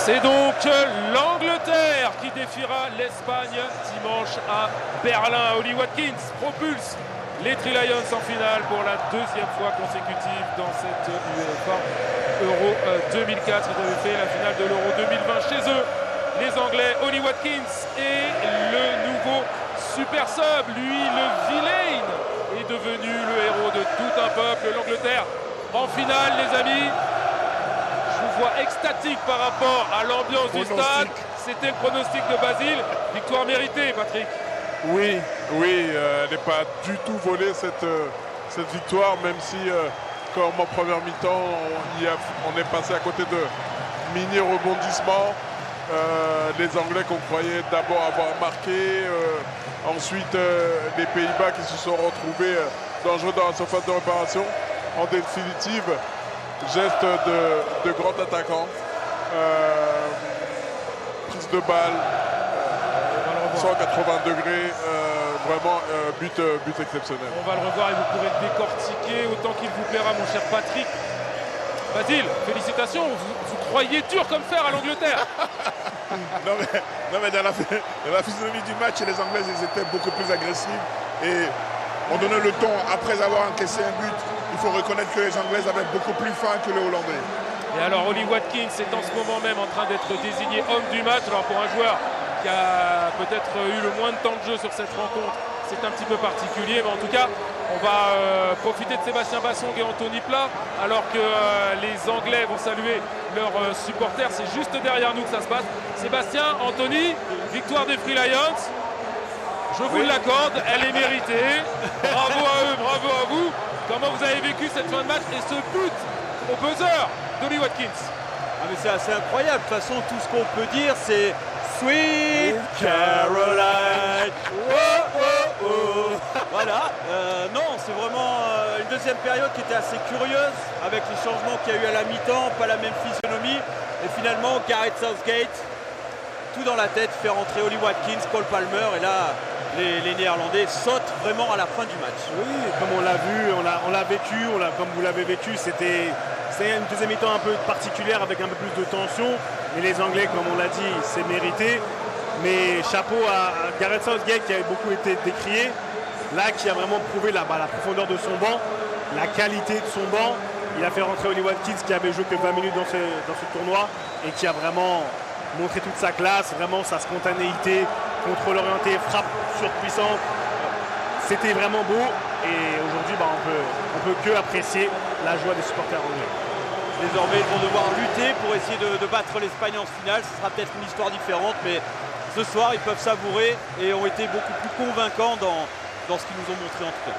C'est donc l'Angleterre qui défiera l'Espagne dimanche à Berlin. Ollie Watkins propulse les Three Lions en finale pour la deuxième fois consécutive dans cette UEFA Euro 2004. Ils avaient fait la finale de l'Euro 2020 chez eux. Les Anglais, Ollie Watkins et le nouveau super sub, lui le vilain, est devenu le héros de tout un peuple. L'Angleterre en finale, les amis. Je vous vois extatique par rapport à l'ambiance du stade. C'était le pronostic de Basile. Victoire méritée, Patrick. Oui, elle n'est pas du tout volée cette victoire, même si comme en première mi-temps, on est passé à côté de mini rebondissements. Les Anglais qu'on croyait d'abord avoir marqué, ensuite les Pays-Bas qui se sont retrouvés dangereux dans la surface de réparation. En définitive, geste de grand attaquant, prise de balle, 180 degrés, vraiment but exceptionnel. On va le revoir et vous pourrez le décortiquer autant qu'il vous plaira, mon cher Patrick. Basile, félicitations, vous croyez dur comme fer à l'Angleterre. non mais dans la physionomie du match, les Anglais ils étaient beaucoup plus agressifs et on donnait le ton. Après avoir encaissé un but, il faut reconnaître que les Anglais avaient beaucoup plus faim que les Hollandais. Et alors Ollie Watkins est en ce moment même en train d'être désigné homme du match. Alors pour un joueur qui a peut-être eu le moins de temps de jeu sur cette rencontre, c'est un petit peu particulier, mais en tout cas on va profiter de Sébastien Bassong et Anthony Plat alors que les Anglais vont saluer leurs supporters. C'est juste derrière nous que ça se passe. Sébastien, Anthony, victoire des Three Lions, je vous l'accorde, elle est méritée. Bravo à eux, bravo à vous. Comment vous avez vécu cette fin de match et ce but au buzzer d'Ollie Watkins? Mais c'est assez incroyable. De toute façon, tout ce qu'on peut dire, c'est Sweet Caroline. Oh, oh, oh. Voilà. Non, c'est vraiment une deuxième période qui était assez curieuse avec les changements qu'il y a eu à la mi-temps, pas la même physionomie. Et finalement, Gareth Southgate, tout dans la tête, fait rentrer Ollie Watkins, Cole Palmer. Et là, les Néerlandais sautent vraiment à la fin du match. Oui, comme on l'a vu, on l'a vécu, comme vous l'avez vécu, c'était une deuxième mi-temps un peu particulière avec un peu plus de tension. Mais les Anglais, comme on l'a dit, c'est mérité. Mais chapeau à Gareth Southgate qui avait beaucoup été décrié. Là, qui a vraiment prouvé la profondeur de son banc, la qualité de son banc. Il a fait rentrer Ollie Watkins qui avait joué que 20 minutes dans ce tournoi et qui a vraiment montré toute sa classe, vraiment sa spontanéité, contrôle orienté, frappe surpuissante. C'était vraiment beau et aujourd'hui on peut que apprécier la joie des supporters anglais. Désormais, ils vont devoir lutter pour essayer de battre l'Espagne en finale. Ce sera peut-être une histoire différente, mais ce soir, ils peuvent savourer et ont été beaucoup plus convaincants dans ce qu'ils nous ont montré en tout cas.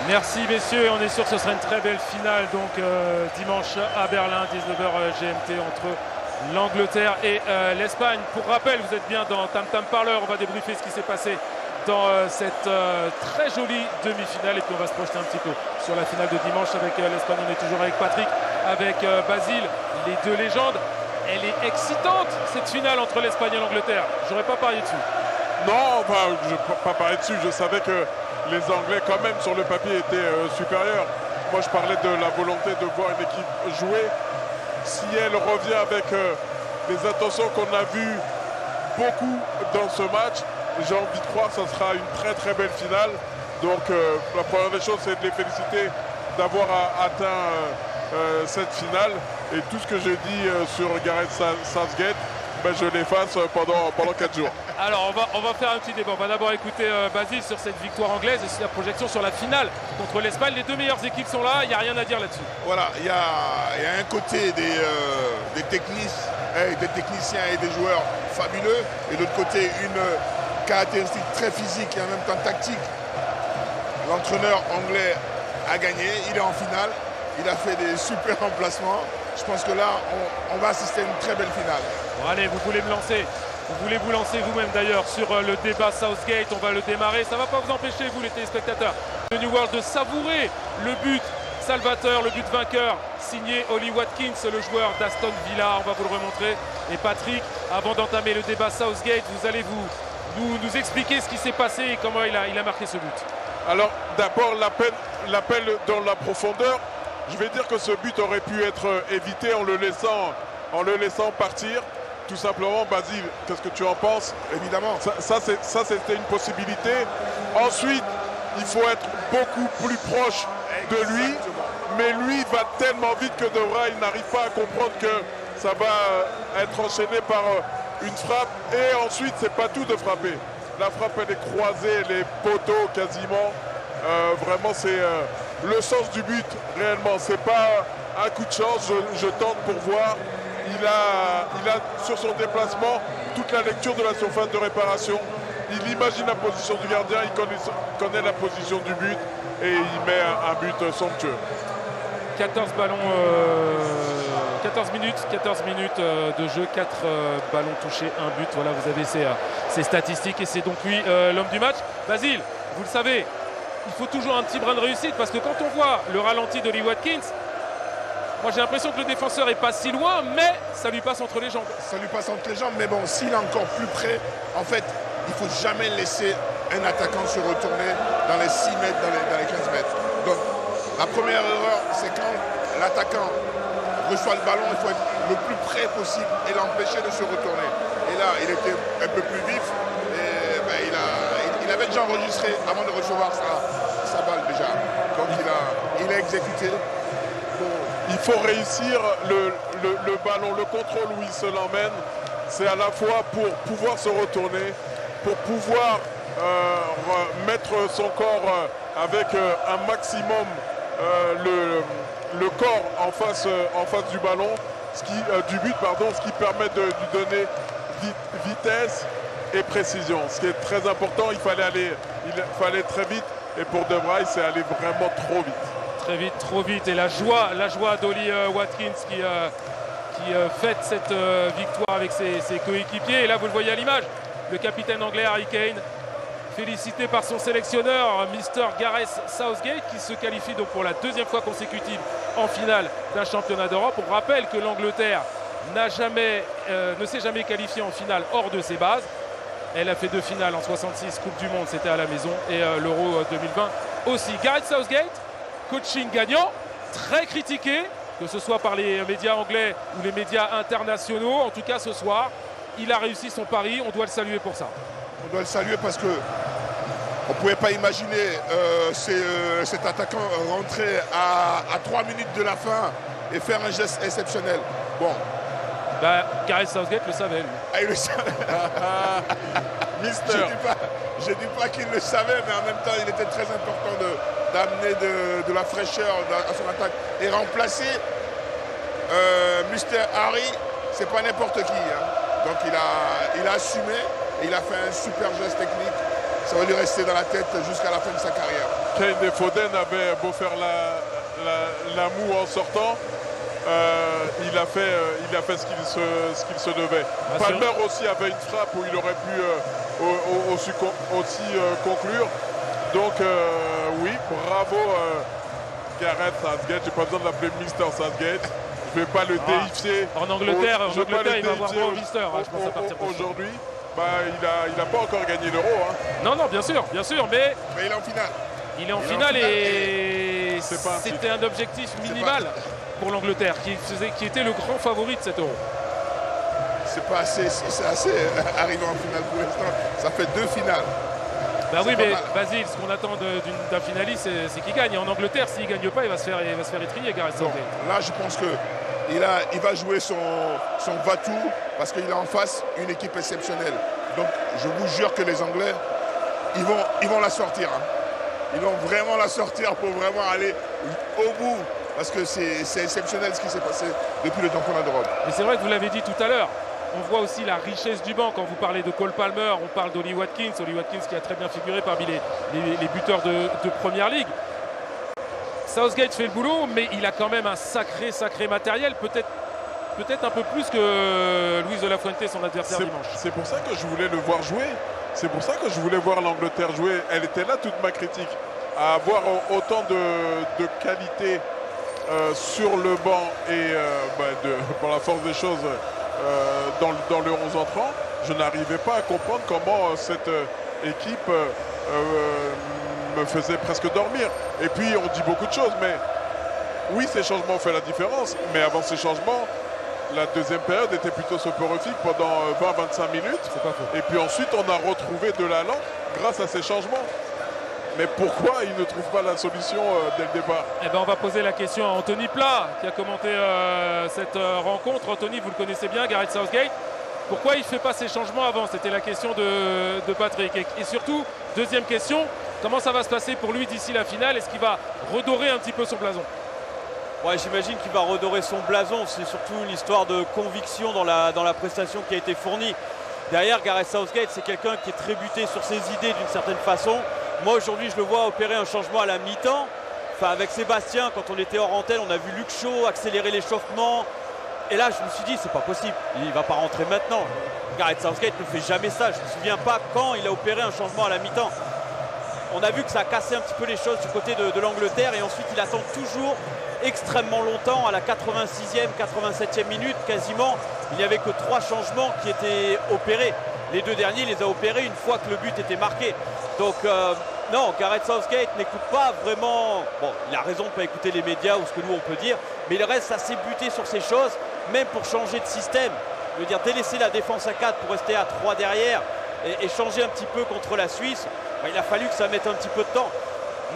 Merci messieurs, on est sûr que ce sera une très belle finale donc dimanche à Berlin, 19h GMT entre l'Angleterre et l'Espagne. Pour rappel, vous êtes bien dans Tam Tam Parleur, on va débriefer ce qui s'est passé dans cette très jolie demi-finale et puis on va se projeter un petit peu sur la finale de dimanche avec l'Espagne. On est toujours avec Patrick, avec Basile, les deux légendes. Elle est excitante cette finale entre l'Espagne et l'Angleterre. J'aurais pas parié dessus. Non, je ne peux pas parler dessus. Je savais que les Anglais, quand même, sur le papier, étaient supérieurs. Moi, je parlais de la volonté de voir une équipe jouer. Si elle revient avec les intentions qu'on a vues beaucoup dans ce match, j'ai envie de croire que ce sera une très très belle finale. Donc, la première des choses, c'est de les féliciter d'avoir atteint cette finale. Et tout ce que je dis sur Gareth Southgate, je l'efface pendant 4 jours. Alors on va faire un petit débat. On va d'abord écouter Basile sur cette victoire anglaise et sur la projection sur la finale contre l'Espagne. Les deux meilleures équipes sont là, il n'y a rien à dire là-dessus. Voilà, il y a un côté des techniciens et des joueurs fabuleux, et de l'autre côté une caractéristique très physique et en même temps tactique. L'entraîneur anglais a gagné, il est en finale, il a fait des super remplacements. Je pense que là, on va assister à une très belle finale. Bon, allez, vous voulez me lancer? Vous voulez vous lancer vous-même d'ailleurs sur le débat Southgate? On va le démarrer. Ça ne va pas vous empêcher, vous les téléspectateurs de New World, de savourer le but salvateur, le but vainqueur signé Ollie Watkins, le joueur d'Aston Villa. On va vous le remontrer. Et Patrick, avant d'entamer le débat Southgate, vous allez nous expliquer ce qui s'est passé et comment il a marqué ce but. Alors d'abord l'appel dans la profondeur. Je vais dire que ce but aurait pu être évité en le laissant en le laissant partir. Tout simplement, Basile, qu'est-ce que tu en penses? Évidemment. Ça c'était une possibilité. Ensuite, il faut être beaucoup plus proche de lui. Exactement. Mais lui va tellement vite que De Vrij n'arrive pas à comprendre que ça va être enchaîné par une frappe. Et ensuite, c'est pas tout de frapper. La frappe, elle est croisée, les poteaux quasiment. Vraiment, c'est le sens du but, réellement. C'est pas un coup de chance, je tente pour voir. Il a sur son déplacement toute la lecture de la surface de réparation. Il imagine la position du gardien, il connaît la position du but et il met un but somptueux. 14 ballons, 14 minutes de jeu, 4 ballons touchés, 1 but. Voilà, vous avez ces statistiques et c'est donc lui l'homme du match. Basile, vous le savez, il faut toujours un petit brin de réussite parce que quand on voit le ralenti d'Ollie Watkins, moi j'ai l'impression que le défenseur est pas si loin, mais ça lui passe entre les jambes. Ça lui passe entre les jambes, mais bon, s'il est encore plus près, en fait, il ne faut jamais laisser un attaquant se retourner dans les 6 mètres, dans les 15 mètres. Donc, la première erreur, c'est quand l'attaquant reçoit le ballon, il faut être le plus près possible et l'empêcher de se retourner. Et là, il était un peu plus vif et ben, il avait déjà enregistré avant de recevoir sa balle déjà. Donc, il a exécuté. Il faut réussir le ballon, le contrôle où il se l'emmène. C'est à la fois pour pouvoir se retourner, pour pouvoir mettre son corps avec un maximum le corps en face du ballon, du but, ce qui permet de lui donner vitesse et précision. Ce qui est très important, il fallait très vite et pour De Vrij, c'est aller vraiment trop vite. Très vite, trop vite. Et la joie d'Ollie Watkins qui fête cette victoire avec ses coéquipiers. Et là, vous le voyez à l'image, le capitaine anglais Harry Kane, félicité par son sélectionneur, Mr. Gareth Southgate, qui se qualifie donc pour la 2e fois consécutive en finale d'un championnat d'Europe. On rappelle que l'Angleterre ne s'est jamais qualifiée en finale hors de ses bases. Elle a fait 2 finales en 66, Coupe du Monde, c'était à la maison, et l'Euro 2020 aussi. Gareth Southgate, coaching gagnant, très critiqué, que ce soit par les médias anglais ou les médias internationaux. En tout cas, ce soir, il a réussi son pari. On doit le saluer pour ça. On doit le saluer parce que on ne pouvait pas imaginer cet attaquant rentrer à 3 minutes de la fin et faire un geste exceptionnel. Bon. Gareth Southgate le savait, lui. Ah, il le savait. Mister. Je ne dis pas qu'il le savait, mais en même temps, il était très important d'amener de la fraîcheur à son attaque et remplacer Mr. Harry, c'est pas n'importe qui. Hein. Donc il a assumé et il a fait un super geste technique. Ça va lui rester dans la tête jusqu'à la fin de sa carrière. Kane et Foden avaient beau faire la moue en sortant, il a fait ce qu'il se devait. Palmer aussi avait une frappe où il aurait pu aussi conclure. Donc oui, bravo Gareth Southgate. J'ai pas besoin de l'appeler Mr. Southgate. Je vais pas le déifier. En Angleterre, il va avoir droit au Mister. Je pense à partir aujourd'hui. Il n'a pas encore gagné l'Euro. Hein. Non, bien sûr, mais il est en finale. Il est en finale et c'était un objectif minimal pour l'Angleterre, qui était le grand favori de cet Euro. C'est assez arrivé en finale pour l'instant. Ça fait 2 finales. Oui, mais Basile, ce qu'on attend d'un finaliste, c'est qu'il gagne. En Angleterre, s'il ne gagne pas, il va se faire étrier, Gareth Southgate. Là, je pense qu'il va jouer son va-tout parce qu'il a en face une équipe exceptionnelle. Donc, je vous jure que les Anglais, ils vont la sortir. Hein. Ils vont vraiment la sortir pour vraiment aller au bout. Parce que c'est exceptionnel ce qui s'est passé depuis le championnat d'Europe. Mais c'est vrai que vous l'avez dit tout à l'heure. On voit aussi la richesse du banc. Quand vous parlez de Cole Palmer, on parle d'Ollie Watkins. Ollie Watkins qui a très bien figuré parmi les buteurs de Première Ligue. Southgate fait le boulot, mais il a quand même un sacré matériel. Peut-être un peu plus que Luis de la Fuente, son adversaire dimanche. C'est pour ça que je voulais le voir jouer. C'est pour ça que je voulais voir l'Angleterre jouer. Elle était là toute ma critique. À avoir autant de qualité sur le banc et par la force des choses dans le 11 entrant, je n'arrivais pas à comprendre comment cette équipe me faisait presque dormir. Et puis on dit beaucoup de choses, mais oui, ces changements ont fait la différence, mais avant ces changements, La deuxième période était plutôt soporifique pendant 20-25 minutes. C'est pas faux. Et puis ensuite, on a retrouvé de l'allant grâce à ces changements. Mais pourquoi il ne trouve pas la solution dès le départ? Eh ben, on va poser la question à Anthony Plat qui a commenté cette rencontre. Anthony, vous le connaissez bien, Gareth Southgate. Pourquoi il ne fait pas ces changements avant? C'était la question de Patrick. Et surtout, deuxième question, comment ça va se passer pour lui d'ici la finale? Est-ce qu'il va redorer un petit peu son blason? Ouais, j'imagine qu'il va redorer son blason. C'est surtout une histoire de conviction dans la prestation qui a été fournie. Derrière, Gareth Southgate, c'est quelqu'un qui est très buté sur ses idées d'une certaine façon. Moi, aujourd'hui, je le vois opérer un changement à la mi-temps. Enfin, avec Sébastien, quand on était hors antenne, on a vu Luke Shaw accélérer l'échauffement. Et là, je me suis dit, c'est pas possible. Il ne va pas rentrer maintenant. Gareth Southgate ne fait jamais ça. Je ne me souviens pas quand il a opéré un changement à la mi-temps. On a vu que ça a cassé un petit peu les choses du côté de l'Angleterre. Et ensuite, il attend toujours extrêmement longtemps, à la 86e, 87e minute quasiment. Il n'y avait que 3 changements qui étaient opérés. Les 2 derniers, il les a opérés une fois que le but était marqué. Donc non, Gareth Southgate n'écoute pas vraiment. Bon, il a raison de ne pas écouter les médias ou ce que nous on peut dire, mais il reste assez buté sur ces choses, même pour changer de système. Je veux dire, délaisser la défense à 4 pour rester à 3 derrière et changer un petit peu contre la Suisse, il a fallu que ça mette un petit peu de temps.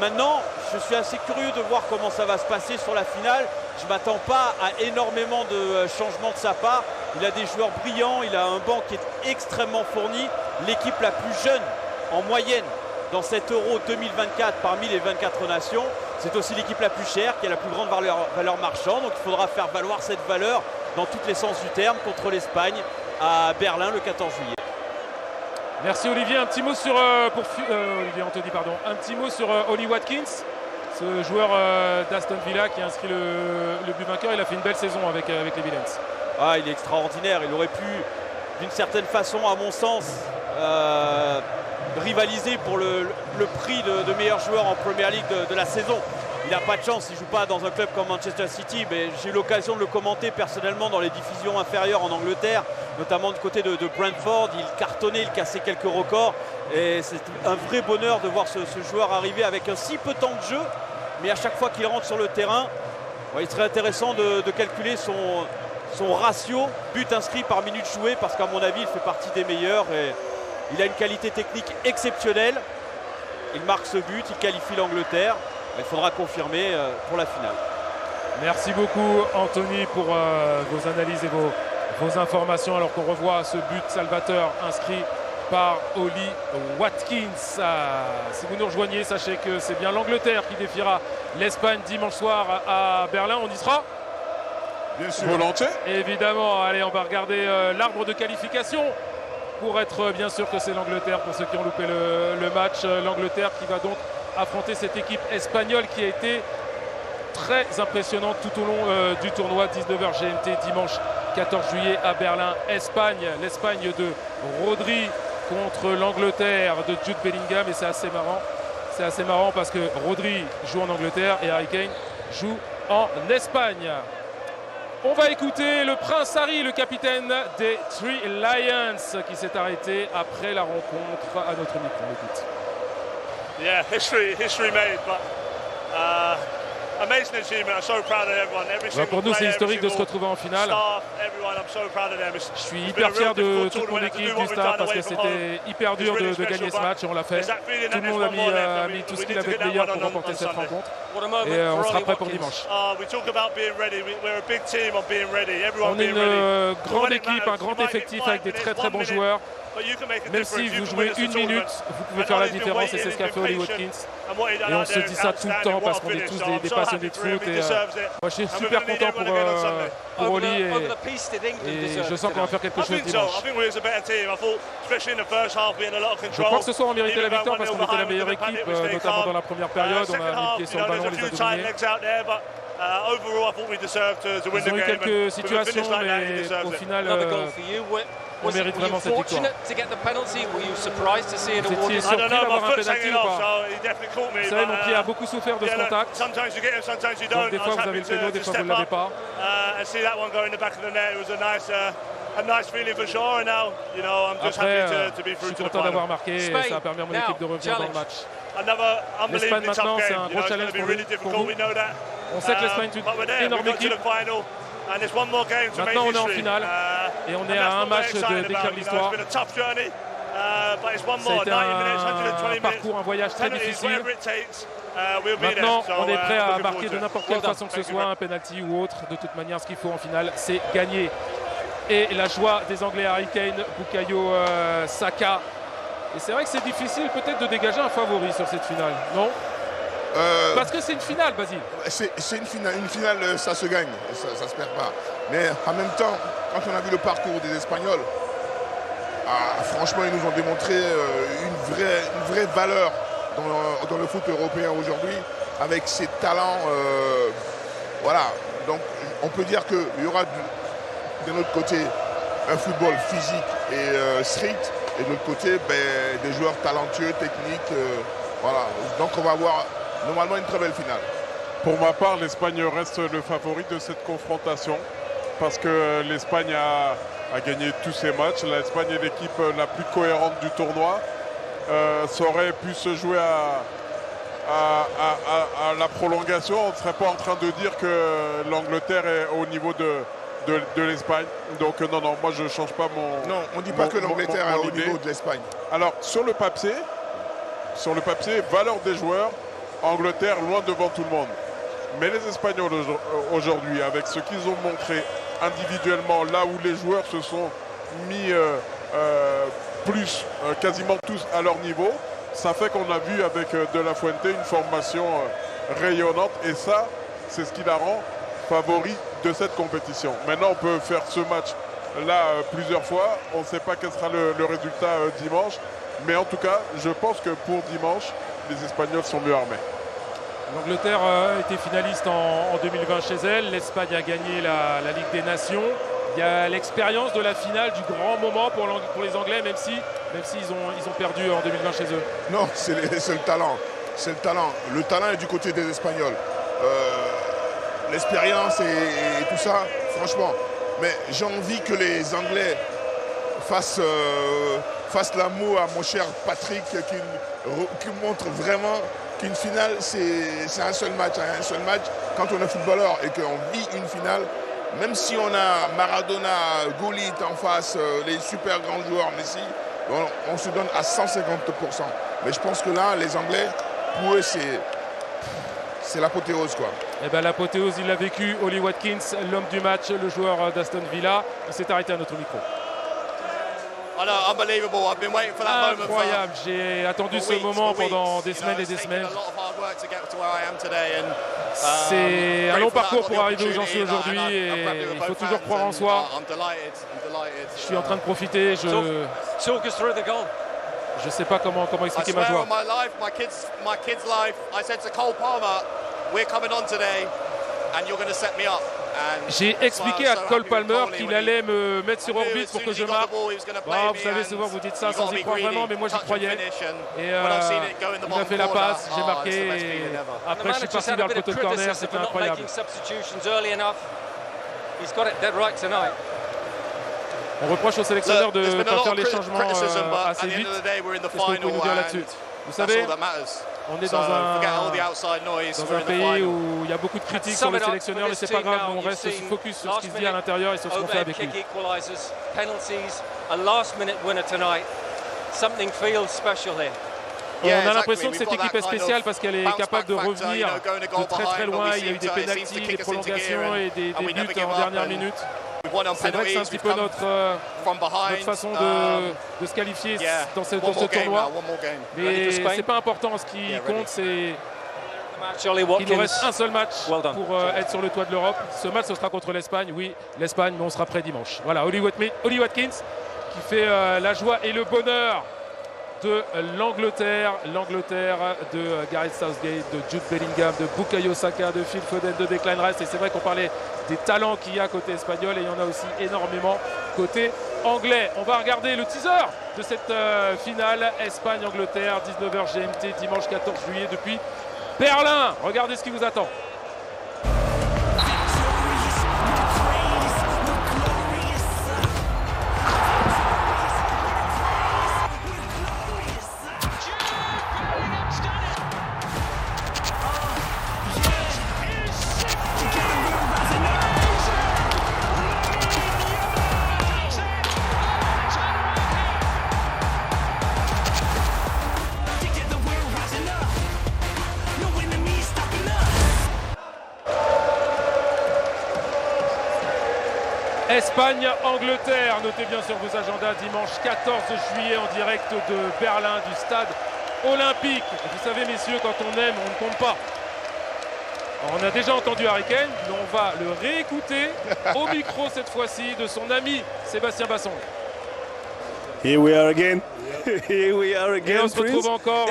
Maintenant, je suis assez curieux de voir comment ça va se passer sur la finale. Je ne m'attends pas à énormément de changements de sa part. Il a des joueurs brillants, il a un banc qui est extrêmement fourni. L'équipe la plus jeune en moyenne dans cet Euro 2024 parmi les 24 nations. C'est aussi l'équipe la plus chère, qui a la plus grande valeur marchande. Donc il faudra faire valoir cette valeur dans tous les sens du terme contre l'Espagne à Berlin le 14 juillet. Merci Olivier. Un petit mot sur Olivier Anthony, pardon. Un petit mot sur Ollie Watkins, ce joueur d'Aston Villa qui a inscrit le but vainqueur. Il a fait une belle saison avec les Villains. Ah, il est extraordinaire. Il aurait pu, d'une certaine façon, à mon sens, rivaliser pour le prix de meilleur joueur en Premier League de la saison. Il n'a pas de chance, il ne joue pas dans un club comme Manchester City, mais j'ai eu l'occasion de le commenter personnellement dans les divisions inférieures en Angleterre, notamment du côté de Brentford. Il cartonnait, il cassait quelques records et c'est un vrai bonheur de voir ce joueur arriver avec un si peu de temps de jeu, mais à chaque fois qu'il rentre sur le terrain, il serait intéressant de calculer son ratio but inscrit par minute jouée, parce qu'à mon avis il fait partie des meilleurs et il a une qualité technique exceptionnelle. Il marque ce but, il qualifie l'Angleterre. Il faudra confirmer pour la finale. Merci beaucoup Anthony pour vos analyses et vos informations, alors qu'on revoit ce but salvateur inscrit par Ollie Watkins. Si vous nous rejoignez, sachez que c'est bien l'Angleterre qui défiera l'Espagne dimanche soir à Berlin. On y sera? Bien sûr. Volontiers. Évidemment. Allez, on va regarder l'arbre de qualification pour être bien sûr que c'est l'Angleterre pour ceux qui ont loupé le match. L'Angleterre qui va donc affronter cette équipe espagnole qui a été très impressionnante tout au long du tournoi. 19h GMT dimanche 14 juillet à Berlin. L'Espagne de Rodri contre l'Angleterre de Jude Bellingham, et c'est assez marrant. C'est assez marrant parce que Rodri joue en Angleterre et Harry Kane joue en Espagne. On va écouter le Prince Harry, le capitaine des Three Lions, qui s'est arrêté après la rencontre à notre micro. On écoute. Yeah, history made, but amazing achievement. I'm so proud of everyone. Every single pour nous, c'est player, historique de se every retrouver en finale. staff, everyone, I'm so proud of them. Je suis hyper fier de toute mon équipe, du staff, parce que c'était hyper dur de gagner ce match et on l'a fait. Tout le monde a mis tout ce qu'il avait de meilleur pour remporter cette rencontre. Et on sera prêt pour dimanche. On est une grande équipe, un grand effectif avec des très très bons joueurs. Même si vous jouez une minute, vous pouvez faire la différence, et c'est ce qu'a fait Ollie Watkins. Et on se dit ça tout le temps parce qu'on est tous des passionnés de foot. Et moi je suis super content pour Ollie, et je sens qu'on va faire quelque chose dimanche. Je crois que ce soir on méritait la victoire parce qu'on était la meilleure équipe, notamment dans la première période. On a mis le pied sur le ballon, on les a dominés. Ils ont eu quelques situations, mais au final on mérite vraiment cette victoire. Vous étiez surpris d'avoir un pénalty ou pas? Vous savez, mon pied a beaucoup souffert de ce contact. Donc des fois vous avez le péno, des fois vous ne l'avez pas. Après, je suis content d'avoir marqué, et ça a permis à mon équipe de revenir dans le match. L'Espagne maintenant, c'est un gros challenge pour nous. On sait que l'Espagne est une énorme équipe. and there's one more game to make Maintenant, on est en history. finale et on est And à that's un what we're match excited d'écrire about. You know, l'histoire. it's been a tough journey, but it's one Ça a more. été 90 minutes, 120 un minutes. parcours, un voyage très Penalties, difficile. whatever it takes, we'll be Maintenant, there. So, on est prêt à looking marquer forward de to it. n'importe quelle façon que ce soit, un penalty ou autre. De toute manière, ce qu'il faut en finale, c'est gagner. Et la joie des Anglais, Harry Kane, Bukayo Saka. Et c'est vrai que c'est difficile peut-être de dégager un favori sur cette finale, non? Parce que c'est une finale, Basile. C'est une finale. Une finale, ça se gagne, ça se perd pas. Mais en même temps, quand on a vu le parcours des Espagnols, franchement, ils nous ont démontré une vraie valeur dans le foot européen aujourd'hui, avec ces talents. Voilà. Donc, on peut dire qu'il y aura de notre côté un football physique et street, et de l'autre côté, des joueurs talentueux, techniques. Voilà. Donc, on va avoir normalement une très belle finale. Pour ma part, l'Espagne reste le favori de cette confrontation parce que l'Espagne a gagné tous ses matchs. L'Espagne est l'équipe la plus cohérente du tournoi. Ça aurait pu se jouer à la prolongation. On ne serait pas en train de dire que l'Angleterre est au niveau de l'Espagne. Donc non, moi je ne change pas mon... Non, on ne dit pas que l'Angleterre est au niveau de l'Espagne. Alors sur le papier, valeur des joueurs, Angleterre loin devant tout le monde. Mais les Espagnols aujourd'hui, avec ce qu'ils ont montré individuellement, là où les joueurs se sont mis quasiment tous à leur niveau, ça fait qu'on a vu avec De La Fuente une formation rayonnante. Et ça, c'est ce qui la rend favori de cette compétition. Maintenant, on peut faire ce match-là plusieurs fois. On ne sait pas quel sera le résultat dimanche. Mais en tout cas, je pense que pour dimanche, les Espagnols sont mieux armés. L'Angleterre était finaliste en 2020 chez elle. L'Espagne a gagné la Ligue des Nations. Il y a l'expérience de la finale, du grand moment pour les Anglais, même si ils ont perdu en 2020 chez eux. Non, c'est le talent. C'est le talent. Le talent est du côté des Espagnols. L'expérience et tout ça, franchement. Mais j'ai envie que les Anglais fassent l'amour à mon cher Patrick, qui montre vraiment qu'une finale, c'est un seul match. Un seul match, quand on est footballeur et qu'on vit une finale, même si on a Maradona, Gullit en face, les super grands joueurs, Messi, on se donne à 150%. Mais je pense que là, les Anglais, pour eux, c'est l'apothéose, quoi. Et bien l'apothéose, il l'a vécu. Oli Watkins, l'homme du match, le joueur d'Aston Villa. Il s'est arrêté à notre micro. Incroyable, j'ai attendu ce moment pendant des semaines et des semaines. C'est un long parcours pour arriver où j'en suis aujourd'hui et il faut toujours croire en soi. Je suis en train de profiter, je ne sais pas comment expliquer ma joie. J'ai expliqué à Cole Palmer qu'il allait me mettre sur orbite pour que je marque. Vous savez, souvent vous dites ça sans y croire vraiment, mais moi j'y croyais. Et il m'a fait la passe, j'ai marqué. Et après, je suis parti vers le poteau de corner, c'était incroyable. On reproche au sélectionneur de ne pas faire les changements assez vite. Qu'est-ce que vous pouvez nous dire là-dessus? Vous savez, on est dans un pays où il y a beaucoup de critiques sur le sélectionneur, mais c'est pas grave, on reste focus sur ce qui se dit à l'intérieur et sur ce qu'on fait avec lui. On a l'impression que cette équipe est spéciale parce qu'elle est capable de revenir de très très loin. Il y a eu des pénaltys, des prolongations et des buts en dernière minute. C'est vrai que c'est un petit peu notre façon de se qualifier dans ce tournoi. Mais c'est pas important. Ce qui compte, c'est qu'il nous reste un seul match pour être sur le toit de l'Europe. Ce match, ce sera contre l'Espagne. Oui, l'Espagne, mais on sera prêt dimanche. Voilà, Oli Watkins qui fait la joie et le bonheur de l'Angleterre de Gareth Southgate, de Jude Bellingham, de Bukayo Saka, de Phil Foden, de Declan Rice. Et c'est vrai qu'on parlait des talents qu'il y a côté espagnol et il y en a aussi énormément côté anglais. On va regarder le teaser de cette finale Espagne-Angleterre, 19h GMT, dimanche 14 juillet depuis Berlin. Regardez ce qui vous attend. Espagne-Angleterre, notez bien sur vos agendas, dimanche 14 juillet en direct de Berlin, du stade olympique. Vous savez messieurs, quand on aime, on ne compte pas. On a déjà entendu Harry Kane, mais on va le réécouter au micro cette fois-ci de son ami Sébastien Bassong. Here we are again. Here we are again. Et on se retrouve encore,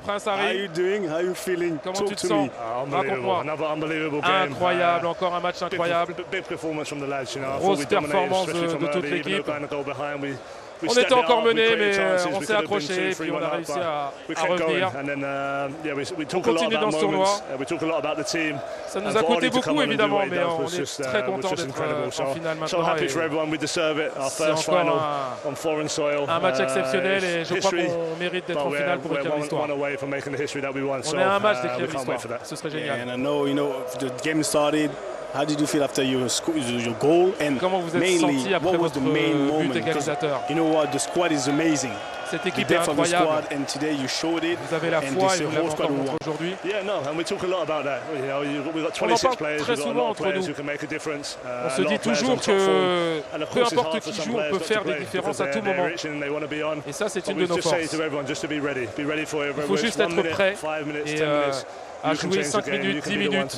Prince Harry. How are you doing? How are you feeling? Comment Talk tu te to sens? me. Raconte-moi. Another unbelievable game. Incroyable, encore un match incroyable. Big performance from the lads, you know. Grosse performance de toute l'équipe. On était encore mené, mais on s'est accroché et puis on a réussi à revenir. On continue dans ce tournoi. Ça nous a coûté beaucoup évidemment, mais on est très content d'être en finale maintenant. C'est encore un match exceptionnel et je crois qu'on mérite d'être en finale pour écrire l'histoire. On est à un match d'écrire l'histoire, ce serait génial. And I know, the game started. How did you feel after your goal? And comment vous êtes senti après votre but égalisateur? You know what, the squad is amazing. Cette équipe est incroyable. And today you showed it. Vous avez la foi et vous l'avez encore montré aujourd'hui. On en parle très souvent entre nous. On se dit toujours que peu importe qui joue, on peut faire des différences à tout moment. Et ça, c'est une de nos forces. Il faut juste être prêt et à jouer 5 minutes, 10 minutes.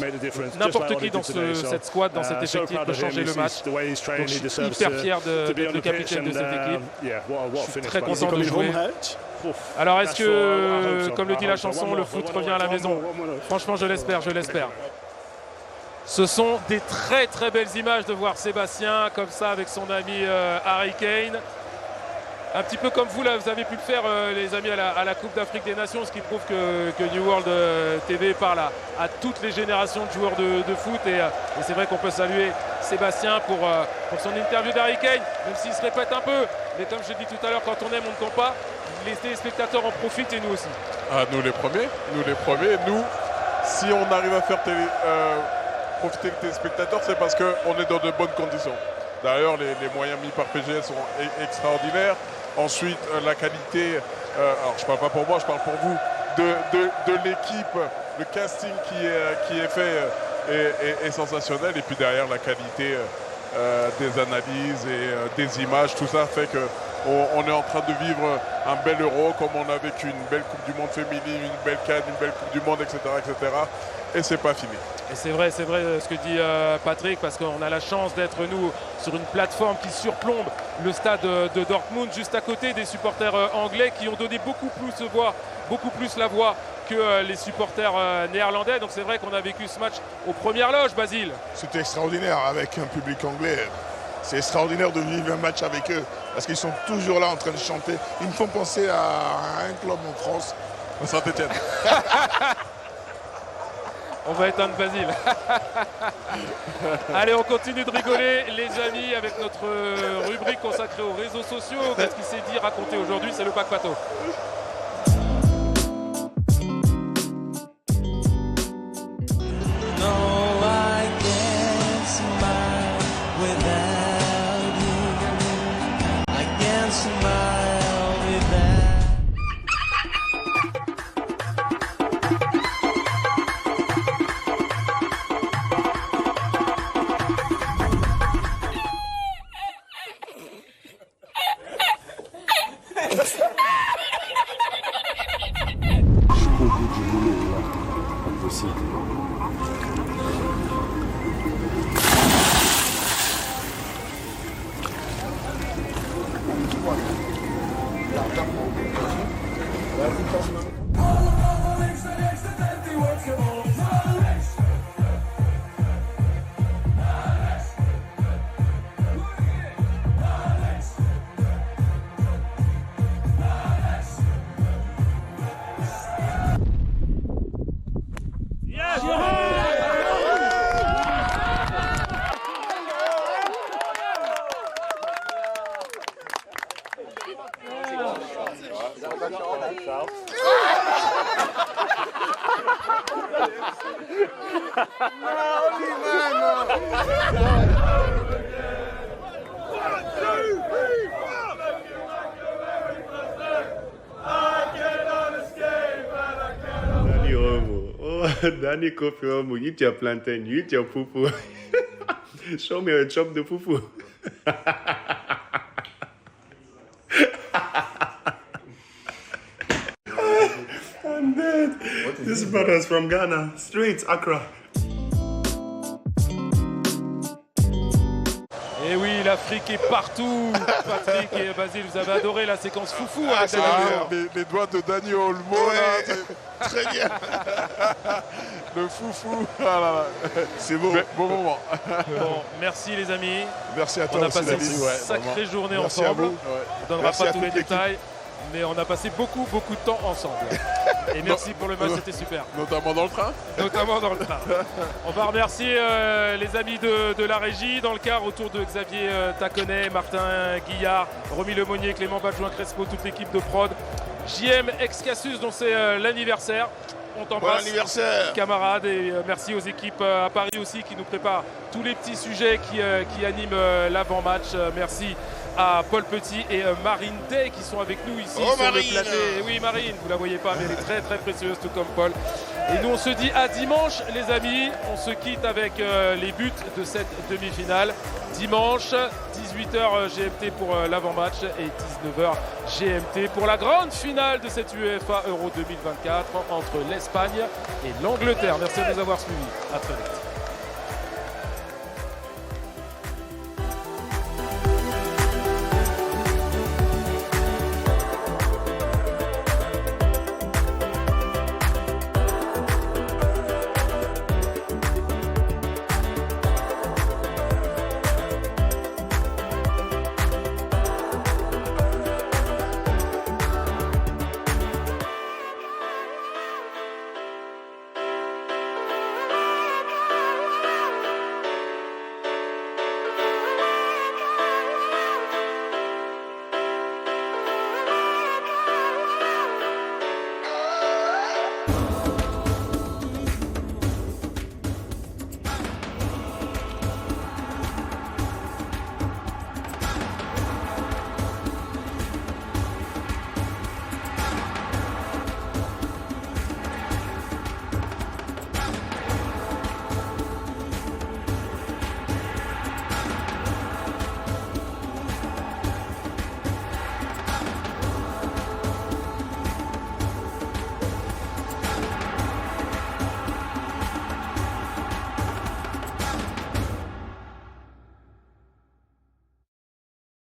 N'importe qui dans cette squad, dans cet effectif peut changer le match. Donc je suis hyper fier d'être le capitaine de cette équipe. Je suis très content de jouer. Alors est-ce que, comme le dit la chanson, le foot revient à la maison? Franchement, je l'espère, je l'espère. Ce sont des très très belles images de voir Sébastien comme ça avec son ami Harry Kane. Un petit peu comme vous, là, vous avez pu le faire, les amis, à la Coupe d'Afrique des Nations, ce qui prouve que New World TV parle à toutes les générations de joueurs de foot. Et c'est vrai qu'on peut saluer Sébastien pour son interview d'Harry Kane, même s'il se répète un peu. Mais comme je l'ai dit tout à l'heure, quand on aime, on ne compte pas. Les téléspectateurs en profitent et nous aussi. Ah, nous les premiers. Nous, si on arrive à faire profiter les téléspectateurs, c'est parce qu'on est dans de bonnes conditions. D'ailleurs, les moyens mis par PGS sont extraordinaires. Ensuite, la qualité, alors je ne parle pas pour moi, je parle pour vous, de l'équipe, le casting qui est fait est sensationnel. Et puis derrière, la qualité des analyses et des images, tout ça fait qu'on est en train de vivre un bel Euro, comme on a vécu une belle Coupe du Monde féminine, une belle CAN, une belle Coupe du Monde, etc. etc. Et c'est pas fini. Et c'est vrai ce que dit Patrick, parce qu'on a la chance d'être, nous, sur une plateforme qui surplombe le stade de Dortmund, juste à côté des supporters anglais qui ont donné beaucoup plus la voix que les supporters néerlandais. Donc c'est vrai qu'on a vécu ce match aux premières loges, Basile. C'était extraordinaire avec un public anglais. C'est extraordinaire de vivre un match avec eux, parce qu'ils sont toujours là en train de chanter. Ils me font penser à un club en France. Saint-Etienne. On va éteindre Basile. Allez, on continue de rigoler, les amis, avec notre rubrique consacrée aux réseaux sociaux. Qu'est-ce qui s'est dit, raconté aujourd'hui? C'est le Pack Pato. Danny Kofi Omo, eat your plantain, you eat your poo-poo. Show me a chop de fufu. I'm dead. This brother is from Ghana, straight Accra. Et oui, l'Afrique est partout. Patrick et Basile, vous avez adoré la séquence foufou avec Dani Olmo. Les doigts de Dani Olmo, Ouais, très bien. le foufou. Ah là là. C'est beau. Bon moment. Bon, merci les amis. Merci à toi On a aussi, passé une David. sacrée journée Merci ensemble. à vous. On ne donnera Merci pas à tous les toute l'équipe. détails, mais on a passé beaucoup de temps ensemble. Et merci pour le match, c'était super. Notamment dans le train. Notamment dans le train. On va remercier les amis de la régie, dans le car autour de Xavier Taconnet, Martin Guillard, Romy Lemonnier, Clément Badjoin Crespo, toute l'équipe de prod. JM Excassus dont c'est l'anniversaire. On Bon t'embrasse, anniversaire. camarades, et merci aux équipes à Paris aussi qui nous préparent tous les petits sujets qui animent l'avant-match. Merci à Paul Petit et Marine Day qui sont avec nous ici sur Marine. le plateau. Et oui, Marine, vous la voyez pas, mais elle est très précieuse, tout comme Paul. Et nous, on se dit à dimanche, les amis. On se quitte avec les buts de cette demi-finale. Dimanche, 18h GMT pour l'avant-match et 19h GMT pour la grande finale de cette UEFA Euro 2024 entre l'Espagne et l'Angleterre. Merci de nous avoir suivis. À très vite.